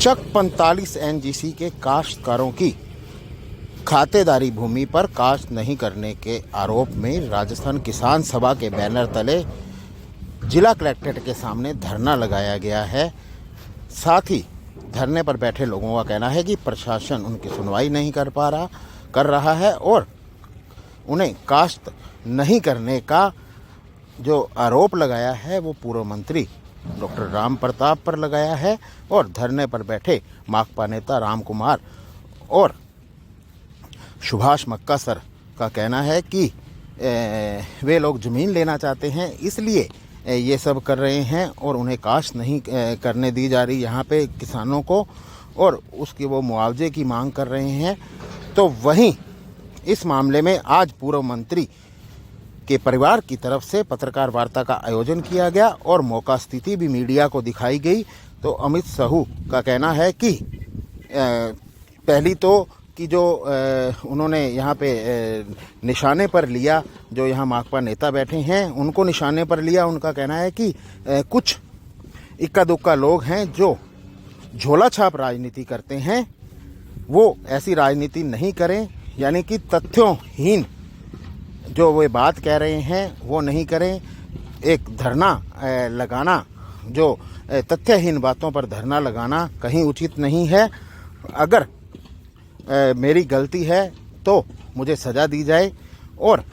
चक 45 NGC के काश्तकारों की खातेदारी भूमि पर काश्त नहीं करने के आरोप में राजस्थान किसान सभा के बैनर तले जिला कलेक्ट्रेट के सामने धरना लगाया गया है। साथ ही धरने पर बैठे लोगों का कहना है कि प्रशासन उनकी सुनवाई नहीं कर रहा है और उन्हें काश्त नहीं करने का जो आरोप लगाया है वो पूर्व मंत्री डॉक्टर राम प्रताप पर लगाया है। और धरने पर बैठे माकपा नेता राम कुमार और सुभाष मक्का सर का कहना है कि वे लोग ज़मीन लेना चाहते हैं, इसलिए ये सब कर रहे हैं और उन्हें काश्त नहीं करने दी जा रही यहाँ पे किसानों को, और उसकी वो मुआवजे की मांग कर रहे हैं। तो वहीं इस मामले में आज पूर्व मंत्री के परिवार की तरफ से पत्रकार वार्ता का आयोजन किया गया और मौका स्थिति भी मीडिया को दिखाई गई। तो अमित साहू का कहना है कि पहली तो कि जो उन्होंने यहाँ पे निशाने पर लिया, जो यहाँ माकपा नेता बैठे हैं उनको निशाने पर लिया। उनका कहना है कि कुछ इक्का दुक्का लोग हैं जो झोला छाप राजनीति करते हैं, वो ऐसी राजनीति नहीं करें, यानी कि तथ्योंहीन जो वे बात कह रहे हैं वो नहीं करें। एक धरना लगाना, जो तथ्यहीन बातों पर धरना लगाना कहीं उचित नहीं है। अगर मेरी गलती है तो मुझे सज़ा दी जाए, और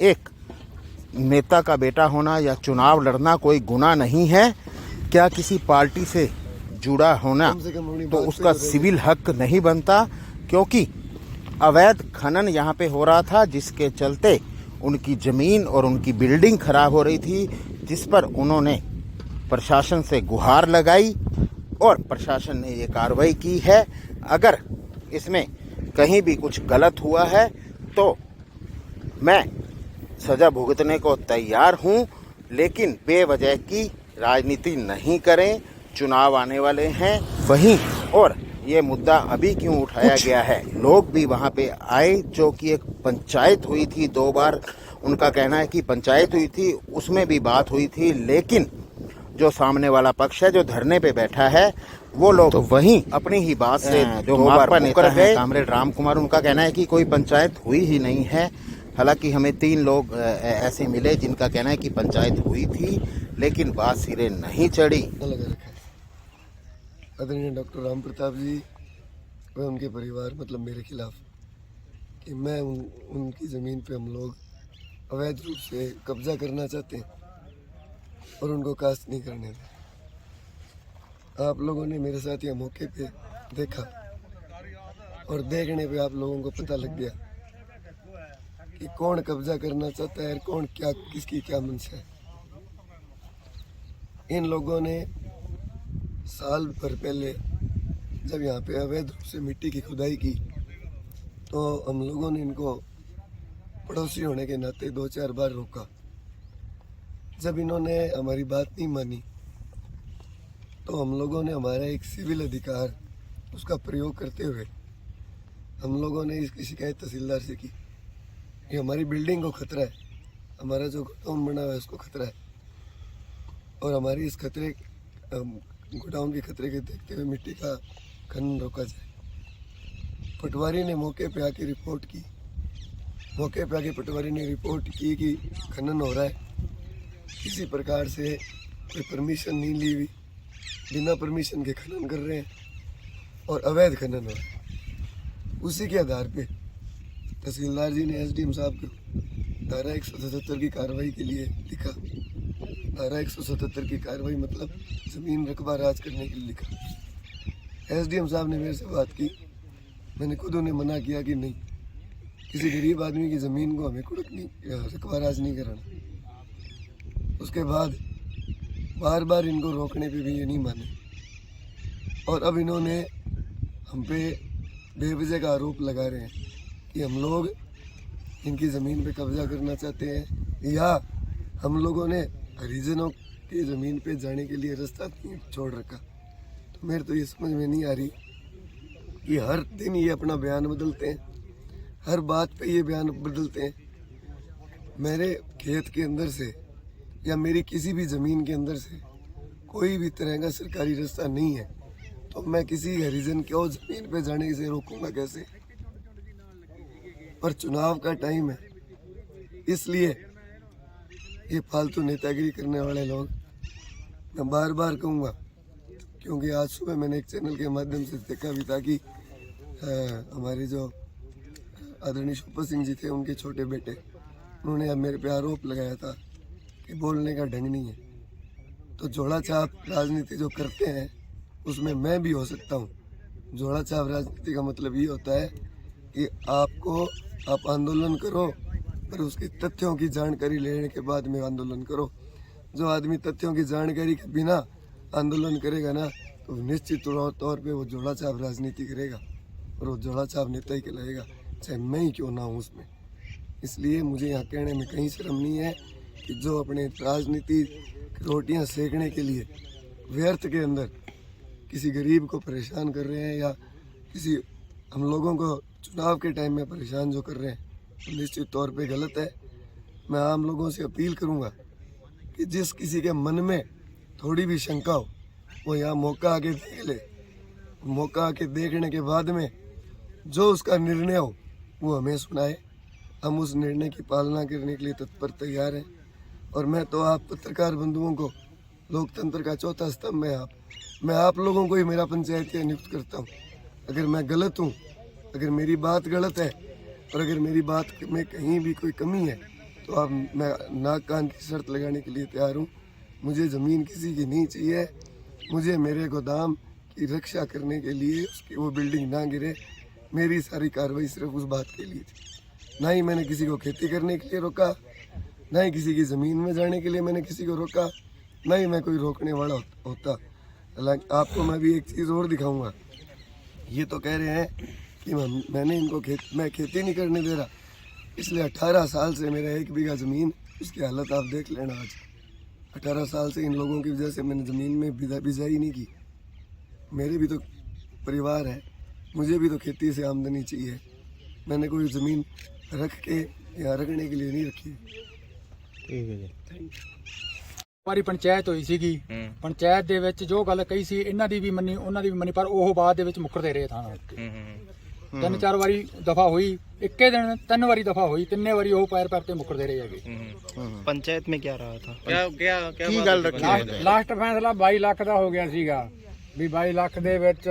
एक नेता का बेटा होना या चुनाव लड़ना कोई गुनाह नहीं है। क्या किसी पार्टी से जुड़ा होना तो उसका सिविल हक नहीं बनता, क्योंकि अवैध खनन यहाँ पे हो रहा था जिसके चलते उनकी ज़मीन और उनकी बिल्डिंग खराब हो रही थी, जिस पर उन्होंने प्रशासन से गुहार लगाई और प्रशासन ने ये कार्रवाई की है। अगर इसमें कहीं भी कुछ गलत हुआ है तो मैं सज़ा भुगतने को तैयार हूँ, लेकिन बेवजह की राजनीति नहीं करें। चुनाव आने वाले हैं वहीं, और ये मुद्दा अभी क्यों उठाया गया है, लोग भी वहाँ पे आए, जो कि एक पंचायत हुई थी 2 बार। उनका कहना है कि पंचायत हुई थी, उसमें भी बात हुई थी, लेकिन जो सामने वाला पक्ष है जो धरने पे बैठा है वो लोग तो वहीं अपनी ही बात से जो माकपा नेता है कामरेड राम कुमार, उनका कहना है कि कोई पंचायत हुई ही नहीं है। हालांकि हमें 3 लोग ऐसे मिले जिनका कहना है कि पंचायत हुई थी, लेकिन बात सिरे नहीं चढ़ी। आदरणीय डॉक्टर राम प्रताप जी व उनके परिवार, मतलब मेरे खिलाफ, कि मैं उनकी ज़मीन पे हम लोग अवैध रूप से कब्जा करना चाहते हैं और उनको काश्त नहीं करने दें। आप लोगों ने मेरे साथ यह मौके पे देखा और देखने पे आप लोगों को पता लग गया कि कौन कब्जा करना चाहता है और कौन क्या, किसकी क्या मंशा है। इन लोगों ने साल भर पहले जब यहाँ पे अवैध रूप से मिट्टी की खुदाई की तो हम लोगों ने इनको पड़ोसी होने के नाते 2-4 बार रोका। जब इन्होंने हमारी बात नहीं मानी तो हम लोगों ने हमारा एक सिविल अधिकार उसका प्रयोग करते हुए हम लोगों ने इसकी शिकायत तहसीलदार से की कि हमारी बिल्डिंग को खतरा है, हमारा जो गोडाउन बना हुआ है उसको खतरा है, और हमारी इस खतरे गोडाउन के खतरे के देखते हुए मिट्टी का खनन रोका जाए। पटवारी ने मौके पे आके रिपोर्ट की। मौके पे आके पटवारी ने रिपोर्ट की कि खनन हो रहा है, किसी प्रकार से कोई परमिशन नहीं ली हुई, बिना परमिशन के खनन कर रहे हैं और अवैध खनन हो रहा है। उसी के आधार पे तहसीलदार जी ने एसडीएम साहब को धारा 177 की कार्रवाई के लिए लिखा। धारा 177 की कार्रवाई मतलब ज़मीन रकबा राज करने के लिए लिखा। एसडीएम साहब ने मेरे से बात की, मैंने खुद उन्हें मना किया कि नहीं, किसी गरीब आदमी की ज़मीन को हमें कुड़क नहीं, रकबा राज नहीं कराना। उसके बाद बार बार इनको रोकने पे भी ये नहीं माने, और अब इन्होंने हम पे बेवजह का आरोप लगा रहे हैं कि हम लोग इनकी ज़मीन पे कब्जा करना चाहते हैं, या हम लोगों ने हरिजनों की ज़मीन पे जाने के लिए रास्ता नहीं छोड़ रखा। तो मेरे तो ये समझ में नहीं आ रही कि हर दिन ये अपना बयान बदलते हैं, हर बात पे ये बयान बदलते हैं। मेरे खेत के अंदर से या मेरी किसी भी ज़मीन के अंदर से कोई भी तरह का सरकारी रास्ता नहीं है, तो मैं किसी हरिजन को जमीन पे जाने से रोकूंगा कैसे? पर चुनाव का टाइम है, इसलिए ये फालतू नेतागिरी करने वाले लोग, मैं बार बार कहूँगा, क्योंकि आज सुबह मैंने एक चैनल के माध्यम से देखा भी था कि हमारे जो आदरणीय शोभा सिंह जी थे, उनके छोटे बेटे, उन्होंने अब मेरे पे आरोप लगाया था कि बोलने का ढंग नहीं है। तो झोला छाप राजनीति जो करते हैं उसमें मैं भी हो सकता हूँ। झोला छाप राजनीति का मतलब ये होता है कि आप आंदोलन करो, पर उसके तथ्यों की जानकारी लेने के बाद में आंदोलन करो। जो आदमी तथ्यों की जानकारी के बिना आंदोलन करेगा ना, तो निश्चित तौर पे वो झोला छाप राजनीति करेगा और वो झोला छाप नेता ही कहलाएगा, चाहे मैं ही क्यों ना हूँ उसमें। इसलिए मुझे यहाँ कहने में कहीं शर्म नहीं है कि जो अपने राजनीति रोटियाँ सेकने के लिए व्यर्थ के अंदर किसी गरीब को परेशान कर रहे हैं या किसी हम लोगों को चुनाव के टाइम में परेशान जो कर रहे हैं, तो निश्चित तौर पे गलत है। मैं आम लोगों से अपील करूँगा कि जिस किसी के मन में थोड़ी भी शंका हो, वो यहाँ मौका आके देख ले। मौका आके देखने के बाद में जो उसका निर्णय हो वो हमें सुनाए। हम उस निर्णय की पालना करने के लिए तत्पर तैयार हैं। और मैं तो आप पत्रकार बंधुओं को, लोकतंत्र का चौथा स्तंभ है आप, मैं आप लोगों को ही मेरा पंचायती नियुक्त करता हूँ। अगर मैं गलत हूँ, अगर मेरी बात गलत है और अगर मेरी बात में कहीं भी कोई कमी है, तो आप मैं नाक कान की शर्त लगाने के लिए तैयार हूँ। मुझे ज़मीन किसी की नहीं चाहिए। मुझे मेरे गोदाम की रक्षा करने के लिए उसकी वो बिल्डिंग ना गिरे, मेरी सारी कार्रवाई सिर्फ उस बात के लिए थी। ना ही मैंने किसी को खेती करने के लिए रोका, ना ही किसी की ज़मीन में जाने के लिए मैंने किसी को रोका, ना ही मैं कोई रोकने वाला होता। हालांकि आपको मैं भी एक चीज़ और दिखाऊंगा। ये तो कह रहे हैं कि मैंने इनको मैं खेती नहीं करने दे रहा, इसलिए 18 साल से मेरा 1 बीघा ज़मीन, उसकी हालत आप देख लेना। आज 18 साल से इन लोगों की वजह से मैंने ज़मीन में बिजाई नहीं की। मेरे भी तो परिवार है, मुझे भी तो खेती से आमदनी चाहिए। मैंने कोई ज़मीन रख के या रखने के लिए नहीं रखी। ठीक है जी। ਵਾਰੀ ਪੰਚਾਇਤ ਹੋਈ ਸੀਗੀ। ਪੰਚਾਇਤ ਦੇ ਵਿੱਚ ਜੋ ਗੱਲ ਕਹੀ ਸੀ ਇਹਨਾਂ ਦੀ ਵੀ ਮੰਨੀ, ਉਹਨਾਂ ਦੀ ਵੀ ਮੰਨੀ, ਪਰ ਉਹ ਬਾਅਦ ਦੇ ਵਿੱਚ ਮੁੱਕਰਦੇ ਰਹੇ ਥਾਣਾ ਉੱਤੇ। 3-4 ਵਾਰੀ ਦਫਾ ਹੋਈ, ਇੱਕੇ ਦਿਨ 3 ਵਾਰੀ ਦਫਾ ਹੋਈ, 3 ਵਾਰੀ ਉਹ ਪੈਰ ਤੇ ਮੁੱਕਰਦੇ ਰਹੇ ਹੈਗੇ। पंचायत में क्या रहा था? ਕੀ ਗੱਲ ਰੱਖੀ ਹੈ? ਲਾਸਟ ਫੈਸਲਾ 22 ਲੱਖ ਦਾ ਹੋ ਗਿਆ ਸੀਗਾ ਵੀ 22 ਲੱਖ ਦੇ ਵਿੱਚ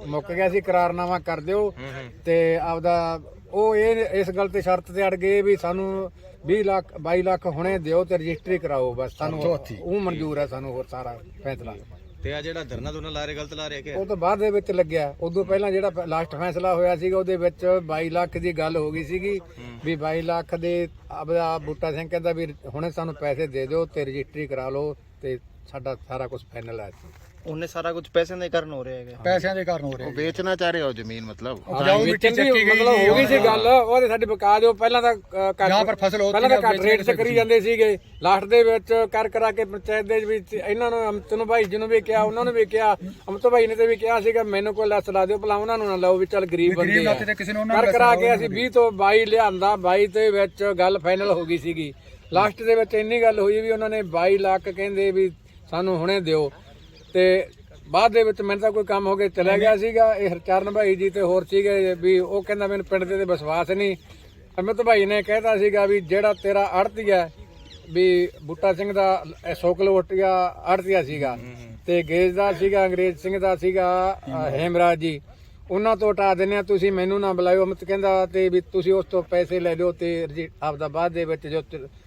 ਮੁੱਕ ਗਿਆ ਸੀ, ਕਰਾਰਨਾਮਾ ਕਰ ਦਿਓ ਤੇ ਆਪਦਾ ਉਹ ਇਸ ਗੱਲ ਤੇ ਸ਼ਰਤ ਤੇ ਅੜ ਗਏ ਵੀ ਸਾਨੂੰ 22 ਲੱਖ ਹੁਣੇ ਦਿਓ ਤੇ ਰਜਿਸਟਰੀ ਕਰਾਓ, ਬਸ ਸਾਨੂੰ ਉਹ ਮਨਜ਼ੂਰ ਹੈ, ਸਾਨੂੰ ਹੋਰ ਸਾਰਾ ਫੈਸਲਾ। ਤੇ ਆ ਜਿਹੜਾ ਧਰਨਾ ਦੋਨਾਂ ਲਾ ਰਹੇ ਗਲਤ ਲਾ ਰਹੇ ਕਿ ਉਹ ਤਾਂ ਬਾਅਦ ਦੇ ਵਿੱਚ ਲੱਗਿਆ। ਉਦੋਂ ਪਹਿਲਾਂ ਜਿਹੜਾ ਲਾਸਟ ਫੈਸਲਾ ਹੋਇਆ ਸੀਗਾ ਉਹਦੇ ਵਿੱਚ 22 ਲੱਖ ਦੀ ਗੱਲ ਹੋ ਗਈ ਸੀਗੀ ਵੀ 22 ਲੱਖ ਦੇ ਆਪਦਾ ਬੂਟਾ ਸਿੰਘ ਕਹਿੰਦਾ ਵੀ ਹੁਣੇ ਸਾਨੂੰ ਪੈਸੇ ਦੇ ਦਿਓ ਤੇ ਰਜਿਸਟਰੀ ਕਰਾ ਲਓ ਤੇ ਸਾਡਾ ਸਾਰਾ ਕੁਝ ਫਾਈਨਲ ਹੈ। ਉਹਨੇ ਸਾਰਾ ਕੁਝ ਪੈਸੇ ਦੇ ਕਾਰਨ ਹੋ ਰਿਹਾ ਹੈਗਾ, ਪੈਸਿਆਂ ਦੇ ਕਾਰਨ ਹੋ ਰਿਹਾ। ਉਹ ਵੇਚਣਾ ਚਾਹ ਰਹੇ ਹੋ ਜ਼ਮੀਨ, ਮਤਲਬ ਉਪਜਾਊ ਮਿੱਟੀ ਚੱਕੀ ਗਈ ਮਤਲਬ ਹੋ ਗਈ ਸੀ ਗੱਲ। ਉਹਦੇ ਸਾਡੇ ਬਕਾ ਦਿਓ ਪਹਿਲਾਂ ਤਾਂ ਪਹਿਲਾਂ ਤਾਂ ਘੱਟ ਰੇਟ 'ਚ ਕਰੀ ਜਾਂਦੇ ਸੀਗੇ। ਲਾਸਟ ਦੇ ਵਿੱਚ ਕਰ ਕਰਾ ਕੇ ਪੰਚਾਇਤ ਦੇ ਵਿੱਚ ਇਹਨਾਂ ਨੂੰ ਅਮਤਨ ਭਾਈ ਜੀ ਨੂੰ ਵੀ ਕਿਹਾ, ਉਹਨਾਂ ਨੂੰ ਵੀ ਕਿਹਾ, ਅਮਤਨ ਭਾਈ ਨੇ ਤੇ ਵੀ ਕਿਹਾ ਸੀਗਾ ਮੈਨੂੰ ਕੋਈ ਲੈਸ ਲਾ ਦਿਓ, ਭਲਾ ਉਹਨਾਂ ਨੂੰ ਨਾ ਲਾਓ ਵੀ ਚੱਲ ਗਰੀਬ ਬੰਦੇ ਆ। ਕਰ ਕਰਾ ਕੇ ਅਸੀਂ 20 ਤੋਂ 22 ਲਿਆਂਦਾ। 22 ਦੇ ਵਿੱਚ ਗੱਲ ਫਾਈਨਲ ਹੋ ਗਈ ਸੀਗੀ। ਲਾਸਟ ਦੇ ਵਿੱਚ ਇੰਨੀ ਗੱਲ ਹੋਈ ਵੀ ਉਹਨਾਂ ਨੇ 22 ਲੱਖ ਕਹਿੰਦੇ ਵੀ ਸਾਨੂੰ ਹੁਣੇ ਦਿਓ ਤੇ ਬਾਅਦ ਦੇ ਵਿੱਚ ਮੈਨੂੰ ਤਾਂ ਕੋਈ ਕੰਮ ਹੋ ਕੇ ਚਲਾ ਗਿਆ ਸੀਗਾ। ਇਹ ਹਰਚਰਨ ਭਾਈ ਜੀ ਤੇ ਹੋਰ ਸੀਗੇ ਵੀ ਉਹ ਕਹਿੰਦਾ ਮੈਨੂੰ ਪਿੰਡ ਦੇ ਤੇ ਵਿਸ਼ਵਾਸ ਨਹੀਂ। ਅਮਿਤ ਭਾਈ ਨੇ ਕਹਿਤਾ ਸੀਗਾ ਵੀ ਜਿਹੜਾ ਤੇਰਾ ਆੜਤੀ ਹੈ ਵੀ ਬੂਟਾ ਸਿੰਘ ਦਾ 100 ਕਿਲੋ ਵੋਟੀਆ ਆੜਤੀਆ ਸੀਗਾ ਤੇ ਗੇਜ ਦਾ ਸੀਗਾ, ਅੰਗਰੇਜ਼ ਸਿੰਘ ਦਾ ਸੀਗਾ ਹੇਮਰਾਜ ਜੀ, ਉਹਨਾਂ ਤੋਂ ਹਟਾ ਦਿੰਦੇ ਆ, ਤੁਸੀਂ ਮੈਨੂੰ ਨਾ ਬੁਲਾਇਓ। ਅਮਿਤ ਕਹਿੰਦਾ ਤੇ ਵੀ ਤੁਸੀਂ ਉਸ ਤੋਂ ਪੈਸੇ ਲੈ ਲਿਓ ਤੇ ਆਪਦਾ ਬਾਅਦ ਦੇ ਵਿੱਚ ਜੋ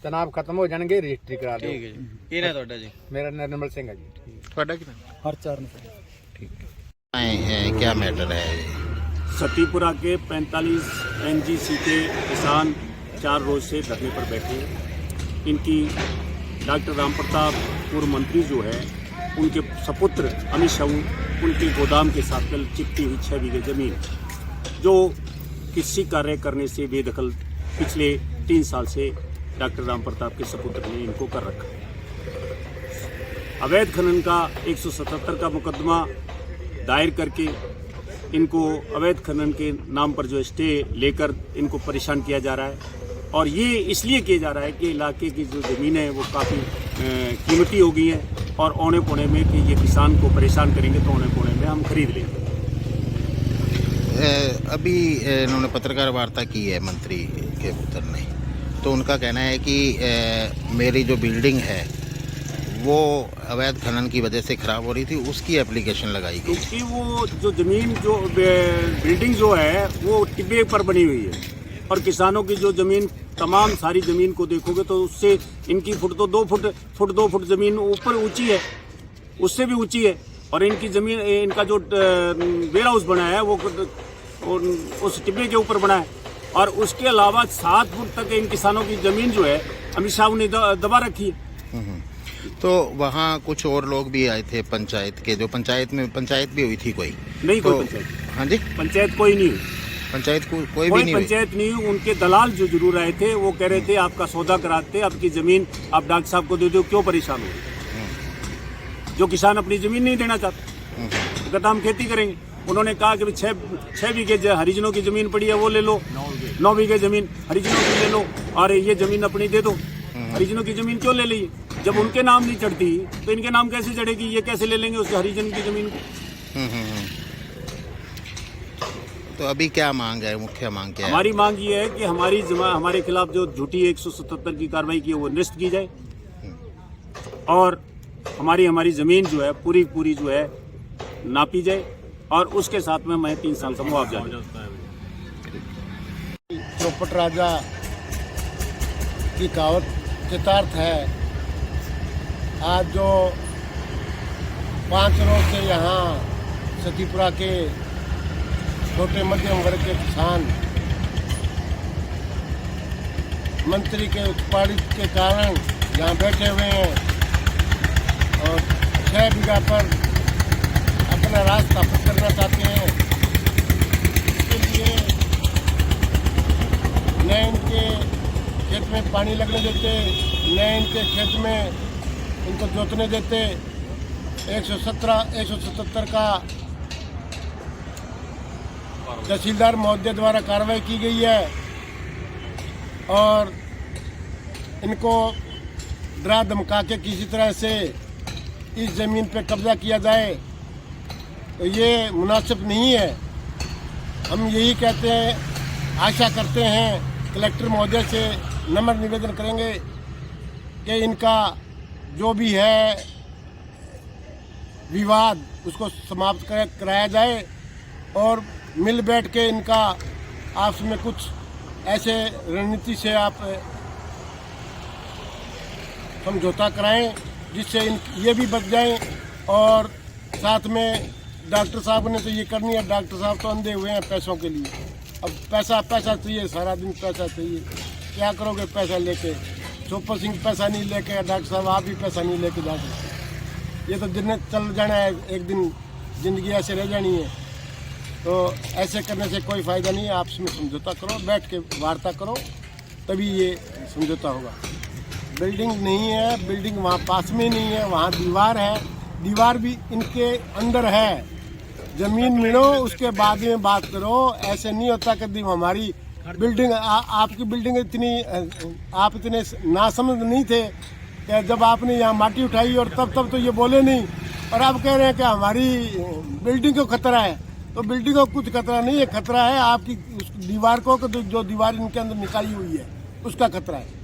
ਤਨਾਬ ਖਤਮ ਹੋ ਜਾਣਗੇ ਰਜਿਸਟਰੀ ਕਰਾ ਦਿਓ। ਠੀਕ ਹੈ ਜੀ। ਕੀ ਨਾਮ ਤੁਹਾਡਾ ਜੀ? ਮੇਰਾ ਨਿਰਮਲ ਸਿੰਘ ਹੈ ਜੀ। ਤੁਹਾਡਾ ਕੀ ਨਾਮ? ਹਰਚਰਨ ठीक है। क्या मैटर है? सतीपुरा के 45 एनजीसी के किसान 4 रोज से धरने पर बैठे। इनकी डॉक्टर राम प्रताप पूर्व मंत्री जो है उनके सपुत्र अमित शाह उनके गोदाम के साथ कल चिपटी हुई 6 बीघे जमीन जो किसी कार्य करने से बेदखल पिछले 3 साल से डॉक्टर राम प्रताप के सपुत्र ने इनको कर रखा। अवैध खनन का 177 का मुकदमा दायर करके इनको अवैध खनन के नाम पर जो स्टे लेकर इनको परेशान किया जा रहा है। और ये इसलिए किया जा रहा है कि इलाके की जो ज़मीन है वो काफ़ी कीमती हो गई हैं और औने पौने में कि ये किसान को परेशान करेंगे तो औने पौने में हम खरीद लेंगे। अभी इन्होंने पत्रकार वार्ता की है मंत्री के पुत्र ने, तो उनका कहना है कि मेरी जो बिल्डिंग है वो अवैध खनन की वजह से ख़राब हो रही थी, उसकी एप्लीकेशन लगाई गई। क्योंकि वो जो ज़मीन जो बिल्डिंग जो है वो टिब्बे पर बनी हुई है और किसानों की जो ज़मीन तमाम सारी ज़मीन को देखोगे तो उससे इनकी फुट तो 2 फुट ज़मीन ऊपर ऊंची है, उससे भी ऊंची है। और इनकी ज़मीन, इनका जो वेयर हाउस बना है वो उस टिब्बे के ऊपर बना है। और उसके अलावा 7 फुट तक इन किसानों की ज़मीन जो है अमित शाह ने दबा रखी है। तो वहाँ कुछ और लोग भी आए थे पंचायत के, जो पंचायत भी हुई थी कोई? नहीं, तो, कोई पंचायत, हाँ जी, पंचायत कोई नहीं हुई। पंचायत कोई भी नहीं हुई। पंचायत नहीं हुई। उनके दलाल जो जरूर आए थे वो कह रहे थे आपका सौदा कराते, आपकी ज़मीन आप डॉक्टर साहब को दे दो, क्यों परेशान हो? जो किसान अपनी ज़मीन नहीं देना चाहते, कहता हम खेती करेंगे। उन्होंने कहा कि 6 बीघे हरिजनों की ज़मीन पड़ी है वो ले लो, 9 बीघे ज़मीन हरिजनों की ले लो और ये ज़मीन अपनी दे दो। हरिजनों की ज़मीन क्यों ले ली? जब उनके नाम नहीं चढ़ती तो इनके नाम कैसे चढ़ेगी? ये कैसे ले लेंगे उस हरिजन की ज़मीन को? तो अभी क्या मांग है, मुख्य मांग क्या है? हमारी मांग ये है कि हमारे खिलाफ जो झूठी 177 की कार्रवाई की है वो निरस्त की जाए और हमारी ज़मीन जो है पूरी जो है नापी जाए और उसके साथ में मैं 3 साल का मुआवजा दूं। चौपट राजा की कहावत चितार्थ है। आज जो 5 रोज से यहाँ सतीपुरा के छोटे मध्यम वर्ग के किसान मंत्री के उत्पादित के कारण यहाँ बैठे हुए हैं और 6 बीघा पर अपना राज स्थापित करना चाहते हैं। इसके लिए न इनके खेत में पानी लगने देते, न इनके खेत में इनको जोतने देते। 177 का तहसीलदार महोदय द्वारा कार्रवाई की गई है और इनको डरा धमका के किसी तरह से इस ज़मीन पे कब्जा किया जाए तो ये मुनासिब नहीं है। हम यही कहते हैं, आशा करते हैं कलेक्टर महोदय से नम्र निवेदन करेंगे कि इनका जो भी है विवाद उसको समाप्त कराया जाए और मिल बैठ के इनका आपस में कुछ ऐसे रणनीति से आप समझौता कराएं जिससे ये भी बच जाएं। और साथ में डॉक्टर साहब ने तो ये करनी है, डॉक्टर साहब तो अंधे हुए हैं पैसों के लिए। अब पैसा चाहिए, सारा दिन पैसा चाहिए, क्या करोगे पैसा लेके? सुपर सिंह पैसा नहीं लेके, डॉक्टर साहब आप भी पैसा नहीं लेके जा सकते। ये तो दिन चल जाना है, एक दिन ज़िंदगी ऐसे रह जानी है। तो ऐसे करने से कोई फ़ायदा नहीं है। आपस में समझौता करो, बैठ के वार्ता करो, तभी ये समझौता होगा। बिल्डिंग नहीं है, बिल्डिंग वहाँ पास में नहीं है, वहाँ दीवार है, दीवार भी इनके अंदर है। ज़मीन मिलो उसके बाद में बात करो। ऐसे नहीं होता कि हमारी बिल्डिंग आपकी बिल्डिंग इतनी आप इतने नासमझ नहीं थे कि जब आपने यहाँ माटी उठाई और तब तो ये बोले नहीं, और आप कह रहे हैं कि हमारी बिल्डिंग को खतरा है। तो बिल्डिंग को कुछ खतरा नहीं है, खतरा है आपकी उस दीवार को, जो दीवार इनके अंदर निकाली हुई है उसका खतरा है।